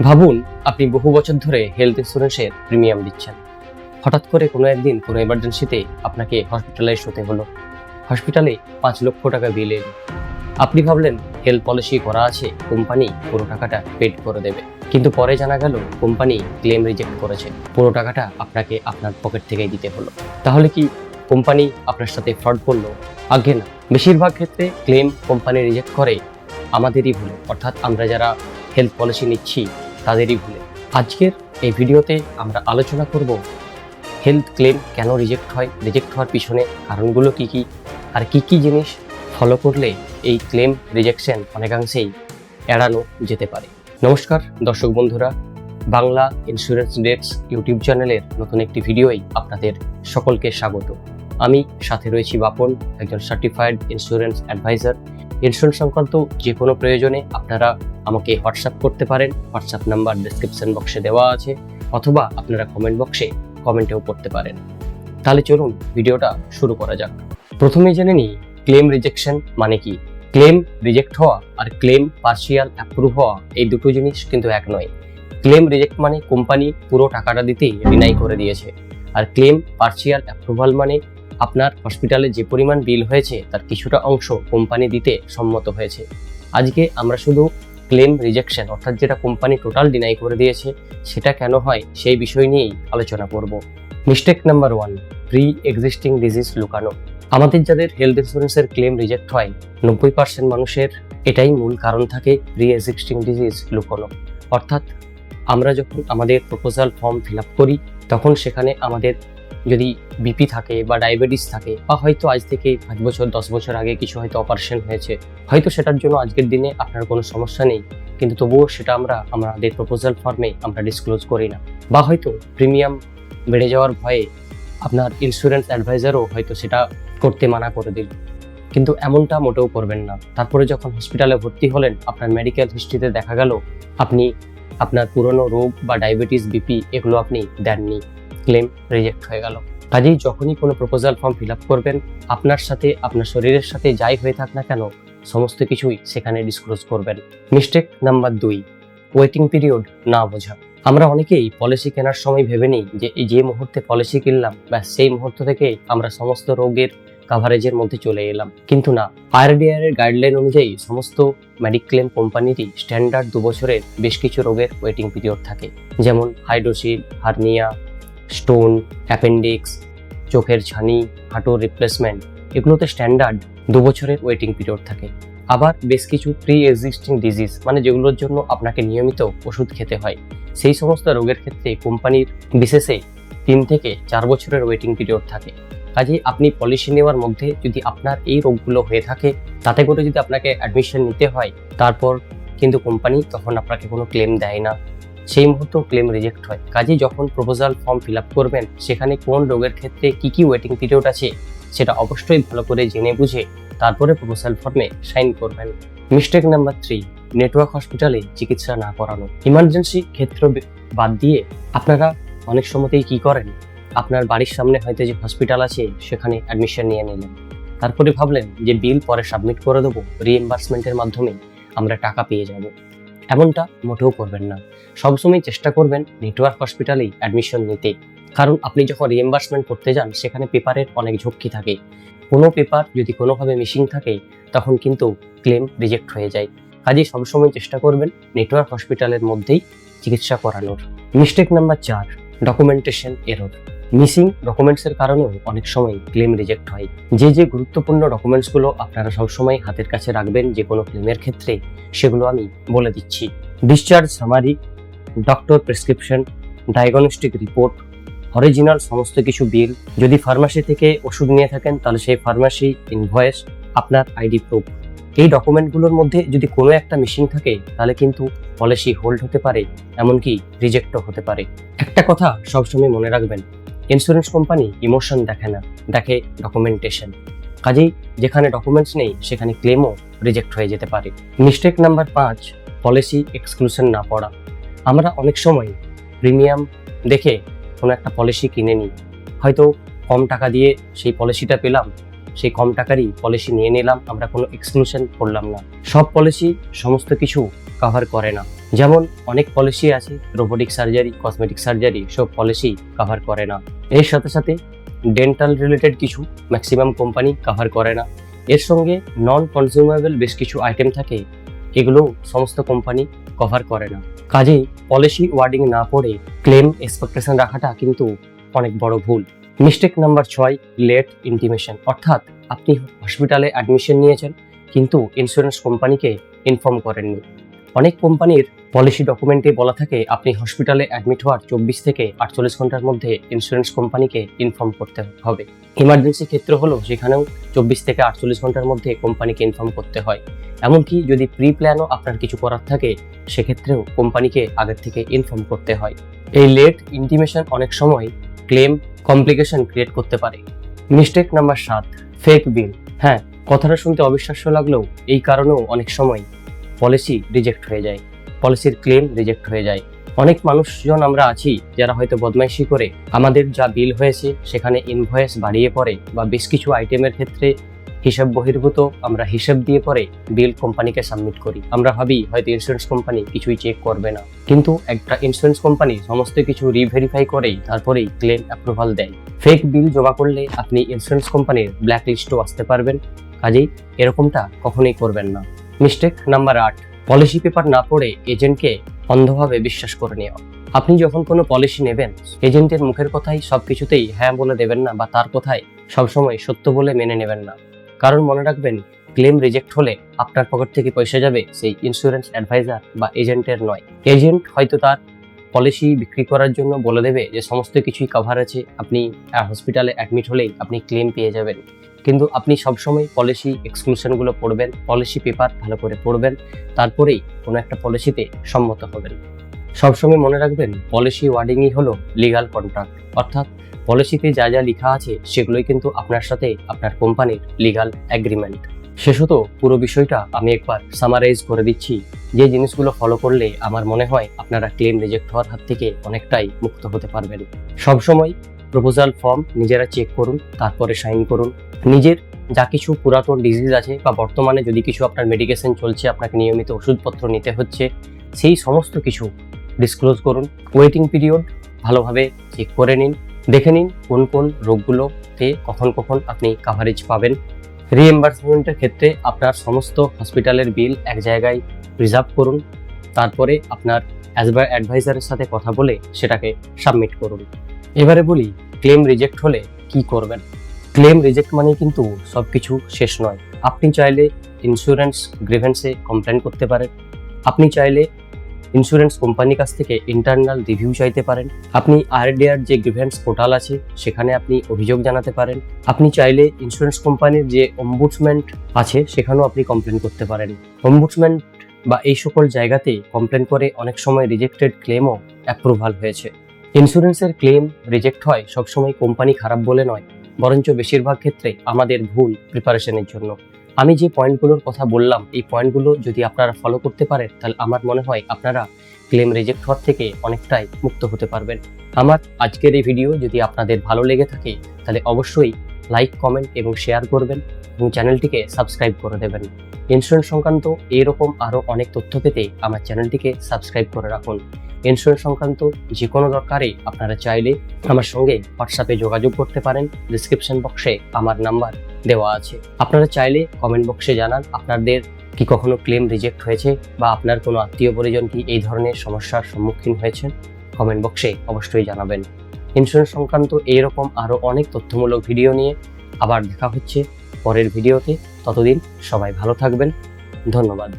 ভাবুন, আপনি বহু বছর ধরে হেলথ ইন্স্যুরেন্সের প্রিমিয়াম দিচ্ছেন। হঠাৎ করে কোনো একদিন কোনো এমার্জেন্সিতে আপনাকে হসপিটালাইজ হতে হলো। হসপিটালে 5 লক্ষ টাকা বিল এলো। আপনি ভাবলেন হেলথ পলিসি করা আছে, কোম্পানি পুরো টাকাটা পেড করে দেবে। কিন্তু পরে জানা গেল কোম্পানি ক্লেম রিজেক্ট করেছে, পুরো টাকাটা আপনাকে আপনার পকেট থেকেই দিতে হলো। তাহলে কি কোম্পানি আপনার সাথে ফ্রড করলো? আগে না, বেশিরভাগ ক্ষেত্রে ক্লেম কোম্পানি রিজেক্ট করে আমাদেরই ভুলে, অর্থাৎ আমরা যারা হেলথ পলিসি নিচ্ছি তাদেরই ভুলে। আজকের এই ভিডিওতে আমরা আলোচনা করব হেলথ ক্লেম কেন রিজেক্ট হয়, রিজেক্ট হওয়ার পিছনে কারণগুলো কি কি, আর কি কি জিনিস ফলো করলে এই ক্লেম রিজেকশন অনেকাংশেই এড়ানো যেতে পারে। নমস্কার দর্শক বন্ধুরা, বাংলা ইন্স্যুরেন্স ডেটস ইউটিউব চ্যানেলের নতুন একটি ভিডিওই আপনাদের সকলকে স্বাগত। আমি সাথে রয়েছি বাপন, একজন সার্টিফাইড ইন্স্যুরেন্স অ্যাডভাইজার। ইন্স্যুরেন্স সংক্রান্ত যে কোনো প্রয়োজনে আপনারা আমাকে হোয়াটসঅ্যাপ করতে পারেন। হোয়াটসঅ্যাপ নাম্বার ডেসক্রিপশন বক্সে দেওয়া আছে, অথবা আপনারা কমেন্ট বক্সে কমেন্টেও করতে পারেন। তাহলে চলুন ভিডিওটা শুরু করা যাক। প্রথমে জেনে নিই ক্লেম রিজেকশন মানে কি। ক্লেম রিজেক্ট হওয়া আর ক্লেম পার্শিয়াল অ্যাপ্রুভ হওয়া এই দুটো জিনিস কিন্তু এক নয়। ক্লেম রিজেক্ট মানে কোম্পানি পুরো টাকাটা দিতেই ডিনাই করে দিয়েছে, আর ক্লেম পার্শিয়াল অ্যাপ্রুভাল মানে আপনার হসপিটালে যে পরিমাণ বিল হয়েছে তার কিছুটা অংশ কোম্পানি দিতে সম্মত হয়েছে। আজকে আমরা শুধু ক্লেম রিজেকশন, অর্থাৎ যেটা কোম্পানি টোটাল ডিনাই করে দিয়েছে, সেটা কেন হয় সেই বিষয় নিয়েই আলোচনা করব। Mistake number 1, pre existing disease লুকানো। আমাদের যাদের হেলথ ইন্স্যুরেন্সের ক্লেম রিজেক্ট হয়, 90% মানুষের এটাই মূল কারণ থাকে, প্রি এক্সিস্টিং ডিজিজ লুকানো। অর্থাৎ আমরা যখন আমাদের প্রপোজাল ফর্ম ফিল আপ করি, তখন সেখানে আমাদের যদি বিপি থাকে বা ডায়াবেটিস থাকে, বা হয়তো আজ থেকে 5 বছর 10 বছর আগে কিছু হয়তো অপারেশন হয়েছে, হয়তো সেটার জন্য আজকের দিনে আপনার কোনো সমস্যা নেই, কিন্তু তবুও সেটা আমরা আমাদের প্রপোজাল ফর্মে আমরা ডিসক্লোজ করি না। বা হয়তো প্রিমিয়াম বেড়ে যাওয়ার ভয়ে আপনার ইন্স্যুরেন্স অ্যাডভাইজারও হয়তো সেটা করতে মানা করে দিল, কিন্তু এমনটা মোটেও করবেন না। তারপরে যখন হসপিটালে ভর্তি হলেন, আপনার মেডিকেল হিস্ট্রিতে দেখা গেল আপনি আপনার পুরনো রোগ বা ডায়াবেটিস, বিপি এগুলো আপনি দেননি, ক্লেম রিজেক্ট হয়ে গেল। কাজেই যখনই কোনো প্রপোজাল ফর্ম ফিল আপ করবেন, আপনার সাথে আপনার শরীরের সাথে যাই হয়ে থাক না কেন, সমস্ত কিছুই সেখানে ডিসক্লোজ করবেন। মিস্টেক নাম্বার 2, ওয়েটিং পিরিয়ড না বোঝা। আমরা অনেকেই পলিসি কেনার সময় ভেবে নিই যে এই যে মুহূর্তে পলিসি কিনলাম, বা সেই মুহূর্ত থেকে আমরা সমস্ত রোগের কাভারেজের মধ্যে চলে এলাম, কিন্তু না। আরডিআর এর গাইডলাইন অনুযায়ী সমস্ত মেডিক্লেম কোম্পানিরই স্ট্যান্ডার্ড 2 বছরের বেশ কিছু রোগের ওয়েটিং পিরিয়ড থাকে, যেমন হাইড্রোসিল, হার্নিয়া, স্টোন, অ্যাপেন্ডিক্স, চোখের ছানি, হাঁটুর রিপ্লেসমেন্ট, এগুলোতে স্ট্যান্ডার্ড 2 বছরের ওয়েটিং পিরিয়ড থাকে। আবার বেশ কিছু প্রি এক্সিস্টিং ডিজিজ, মানে যেগুলোর জন্য আপনাকে নিয়মিত ওষুধ খেতে হয়, সেই সমস্ত রোগের ক্ষেত্রে কোম্পানির বিশেষে 3 থেকে 4 বছরের ওয়েটিং পিরিয়ড থাকে। কাজে আপনি পলিসি নেওয়ার মধ্যে যদি আপনার এই রোগগুলো হয়ে থাকে, তাতে করে যদি আপনাকে অ্যাডমিশন নিতে হয়, তারপর কিন্তু কোম্পানি তখন আপনাকে কোনো ক্লেম দেয় না, সেই মুহূর্তেও ক্লেম রিজেক্ট হয়। কাজে যখন প্রপোজাল ফর্ম ফিল আপ করবেন, সেখানে কোন রোগের ক্ষেত্রে কি কি ওয়েটিং পিরিয়ড আছে সেটা অবশ্যই ভালো করে জেনে বুঝে তারপরে প্রপোজাল ফর্মে সাইন করবেন। মিস্টেক নাম্বার 3, নেটওয়ার্ক হসপিটালে চিকিৎসা না করানো। ইমার্জেন্সি ক্ষেত্র বাদ দিয়ে আপনারা অনেক সময়তেই কি করেন, আপনার বাড়ির সামনে হয়তো যে হসপিটাল আছে সেখানে অ্যাডমিশন নিয়ে নিলেন, তারপরে ভাবলেন যে বিল পরে সাবমিট করে দেবো, রিএম্বার্সমেন্টের মাধ্যমে আমরা টাকা পেয়ে যাব। এমনটা মোটেও করবেন না। সবসময় চেষ্টা করবেন নেটওয়ার্ক হসপিটালেই অ্যাডমিশন নিতে, কারণ আপনি যখন রিএম্বার্সমেন্ট করতে যান, সেখানে পেপারের অনেক ঝক্কি থাকে। কোনো পেপার যদি কোনোভাবে মিসিং থাকে, তখন কিন্তু ক্লেম রিজেক্ট হয়ে যায়। কাজেই সবসময় চেষ্টা করবেন নেটওয়ার্ক হসপিটালের মধ্যেই চিকিৎসা করানোর। Mistake number 4, documentation error. Missing ডকুমেন্টসের কারণেও অনেক সময় ক্লেম রিজেক্ট হয়। যে গুরুত্বপূর্ণ ডকুমেন্টসগুলো আপনারা সবসময় হাতের কাছে রাখবেন যে কোনো ক্লেমের ক্ষেত্রে, সেগুলো আমি বলে দিচ্ছি। Discharge summary, doctor prescription, diagnostic report, original সমস্ত কিছু বিল, যদি ফার্মাসি থেকে ওষুধ নিয়ে থাকেন তাহলে সেই ফার্মাসি ইনভয়েস, আপনার আইডি প্রুফ। এই ডকুমেন্টগুলোর মধ্যে যদি কোনো একটা মিসিং থাকে, তাহলে কিন্তু পলিসি হোল্ড হতে পারে, এমনকি রিজেক্টও হতে পারে। একটা কথা সবসময় মনে রাখবেন, ইন্স্যুরেন্স কোম্পানি ইমোশন দেখে না, দেখে ডকুমেন্টেশন। কাজেই যেখানে ডকুমেন্টস নেই সেখানে ক্লেমও রিজেক্ট হয়ে যেতে পারে। মিস্টেক নাম্বার 5, পলিসি এক্সক্লুশন না পড়া। আমরা অনেক সময় প্রিমিয়াম দেখে কোনো একটা পলিসি কিনে নিই, হয়তো কম টাকা দিয়ে সেই পলিসিটা পেলাম, সেই কম টাকারই পলিসি নিয়ে নিলাম, আমরা কোনো এক্সক্লুশন করলাম না। সব পলিসি সমস্ত কিছু কভার করে না। যেমন অনেক পলিসি আছে রোবোটিক সার্জারি, কসমেটিক সার্জারি, সব পলিসি কভার করে না। এর সাথে সাথে ডেন্টাল রিলেটেড কিছু ম্যাক্সিমাম কোম্পানি কভার করে না। এর সঙ্গে নন কনজিউমেবল বেশ কিছু আইটেম থাকে, এগুলো সমস্ত কোম্পানি কভার করে না। কাজেই পলিসি ওয়ার্ডিং না পড়ে ক্লেম এক্সপেকটেশন রাখাটা কিন্তু অনেক বড় ভুল। Mistake number 6, late intimation. অর্থাৎ আপনি হসপিটালে অ্যাডমিশন নিয়েছেন কিন্তু ইন্স্যুরেন্স কোম্পানিকে ইনফর্ম করেননি। অনেক কোম্পানির পলিসি ডকুমেন্টে বলা থাকে আপনি হসপিটালে অ্যাডমিট হওয়ার 24 থেকে 48 ঘন্টার মধ্যে ইন্স্যুরেন্স কোম্পানিকে ইনফর্ম করতে হবে। ইমার্জেন্সি ক্ষেত্র হলো সেখানেও 24 থেকে 48 ঘন্টার মধ্যে কোম্পানিকে ইনফর্ম করতে হয়। এমনকি যদি প্রি প্ল্যানও আপনার কিছু করার থাকে সেক্ষেত্রেও কোম্পানিকে আগের থেকে ইনফর্ম করতে হয়। এই লেট ইন্টিমেশন অনেক সময় ক্লেম কমপ্লিকেশন ক্রিয়েট করতে পারে। মিস্টেক নাম্বার 7, ফেক বিল। হ্যাঁ, কথাটা শুনতে অবিশ্বাস্য লাগলেও এই কারণেও অনেক সময় পলিসি রিজেক্ট হয়ে যায়, পলিসির ক্লেম রিজেক্ট হয়ে যায়। অনেক মানুষজন আমরা আছি যারা হয়তো বদমাইশি করে আমাদের যা বিল হয়েছে সেখানে ইনভয়েস বাড়িয়ে পড়ে বা বেশ কিছু আইটেমের ক্ষেত্রে হিসাব বহির্ভূত আমরা হিসাব দিয়ে পরে বিল কোম্পানিকে সাবমিট করি। আমরা ভাবি হয়তো ইন্স্যুরেন্স কোম্পানি কিছুই চেক করবে না, কিন্তু একটা ইন্স্যুরেন্স কোম্পানি সমস্ত কিছু রিভেরিফাই করেই তারপরেই ক্লেম অ্যাপ্রুভাল দেয়। ফেক বিল জমা করলে আপনি ইন্স্যুরেন্স কোম্পানির ব্ল্যাক লিস্টও আসতে পারবেন, কাজেই এরকমটা কখনোই করবেন না। মিস্টেক নাম্বার 8, পলিসি পেপার না পড়ে এজেন্টকে অন্ধভাবে বিশ্বাস করে নেওয়া। আপনি যখন কোনো পলিসি নেবেন এজেন্টের মুখের কথাই সবকিছুতেই হ্যাঁ বলে দেবেন না বা তার কথাই সবসময় সত্য বলে মেনে নেবেন না। কারণ মনে রাখবেন, ক্লেম রিজেক্ট হলে আপনার পকেট থেকে পয়সা যাবে সেই ইন্স্যুরেন্স অ্যাডভাইজার বা এজেন্টের নয়। এজেন্ট হয়তো তার পলিসি বিক্রি করার জন্য বলে দেবে যে সমস্ত কিছুই কভার আছে, আপনি হসপিটালে অ্যাডমিট হলেই আপনি ক্লেম পেয়ে যাবেন। কিন্তু আপনি সবসময় পলিসি এক্সক্লুশনগুলো পড়বেন, পলিসি পেপার ভালো করে পড়বেন, তারপরেই কোনো একটা পলিসিতে সম্মত হবেন। সবসময় মনে রাখবেন, পলিসি ওয়ার্ডিংই হলো লিগাল কন্ট্রাক্ট, অর্থাৎ পলিসিতে যা যা লেখা আছে সেগুলোই কিন্তু আপনার সাথে আপনার কোম্পানির লিগাল অ্যাগ্রিমেন্ট। শেষত পুরো বিষয়টা আমি একবার সামারাইজ করে দিচ্ছি, যে জিনিসগুলো ফলো করলে আমার মনে হয় আপনারা ক্লেম রিজেক্ট হওয়ার হাত থেকে অনেকটাই মুক্ত হতে পারবেন। সবসময় প্রপোজাল ফর্ম নিজেরা চেক করুন, তারপরে সাইন করুন। নিজের যা কিছু পুরাতন ডিজিজ আছে বা বর্তমানে যদি কিছু আপনার মেডিকেশন চলছে, আপনাকে নিয়মিত ওষুধপত্র নিতে হচ্ছে, সেই সমস্ত কিছু ডিসক্লোজ করুন। ওয়েটিং পিরিয়ড ভালোভাবে চেক করে নিন, দেখে নিন কোন কোন রোগগুলোতে কখন কখন আপনি কাভারেজ পাবেন। রিএম্বার্সমেন্টের ক্ষেত্রে আপনার সমস্ত হসপিটালের বিল এক জায়গায় রিজার্ভ করুন, তারপরে আপনার অ্যাডভাইজারের সাথে কথা বলে সেটাকে সাবমিট করুন। এবারে বলি ক্লেম রিজেক্ট হলে কি করবেন। ক্লেম রিজেক্ট মানে কিন্তু সবকিছু শেষ নয়। আপনি চাইলে ইন্স্যুরেন্স গ্রিভেন্সে কমপ্লেন করতে পারেন, আপনি চাইলে ইন্স্যুরেন্স কোম্পানির কাছ থেকে ইন্টারনাল রিভিউ চাইতে পারেন, আপনি আরডিআর যে গ্রিভেন্স পোর্টাল আছে সেখানে আপনি অভিযোগ জানাতে পারেন, আপনি চাইলে ইন্স্যুরেন্স কোম্পানির যে অম্বুডসম্যান আছে সেখানেও আপনি কমপ্লেন করতে পারেন। অম্বুডসম্যান বা এই সকল জায়গাতে কমপ্লেন করে অনেক সময় রিজেক্টেড ক্লেমও অ্যাপ্রুভাল হয়েছে। ইন্স্যুরেন্সের ক্লেম রিজেক্ট হয় সবসময় কোম্পানি খারাপ বলে নয়, বরঞ্চ বেশিরভাগ ক্ষেত্রে আমাদের ভুল প্রিপারেশনের জন্য। আমি যে পয়েন্টগুলোর কথা বললাম এই পয়েন্টগুলো যদি আপনারা ফলো করতে পারেন তাহলে আমার মনে হয় আপনারা ক্লেম রিজেক্ট হওয়ার থেকে অনেকটাই মুক্ত হতে পারবেন। আমার আজকের এই ভিডিও যদি আপনাদের ভালো লেগে থাকে তাহলে অবশ্যই লাইক, কমেন্ট এবং শেয়ার করবেন এবং চ্যানেলটিকে সাবস্ক্রাইব করে দেবেন। ইন্স্যুরেন্স সংক্রান্ত এরকম আরও অনেক তথ্য পেতে আমার চ্যানেলটিকে সাবস্ক্রাইব করে রাখুন। ইন্স্যুরেন্স সংক্রান্ত যে কোনো দরকারে আপনারা চাইলে আমার সঙ্গে হোয়াটসঅ্যাপে যোগাযোগ করতে পারেন। ডিসক্রিপশন বক্সে আমার নাম্বার দেওয়া আছে। আপনারা চাইলে কমেন্ট বক্সে জানান আপনাদের কি কখনো ক্লেম রিজেক্ট হয়েছে বা আপনার কোনো আত্মীয় পরিজন কি এই ধরনের সমস্যার সম্মুখীন হয়েছেন, কমেন্ট বক্সে অবশ্যই জানাবেন। ইন্স্যুরেন্স সংক্রান্ত এইরকম আরও অনেক তথ্যমূলক ভিডিও নিয়ে আবার দেখা হচ্ছে পরের ভিডিওতে। ততদিন সবাই ভালো থাকবেন, ধন্যবাদ।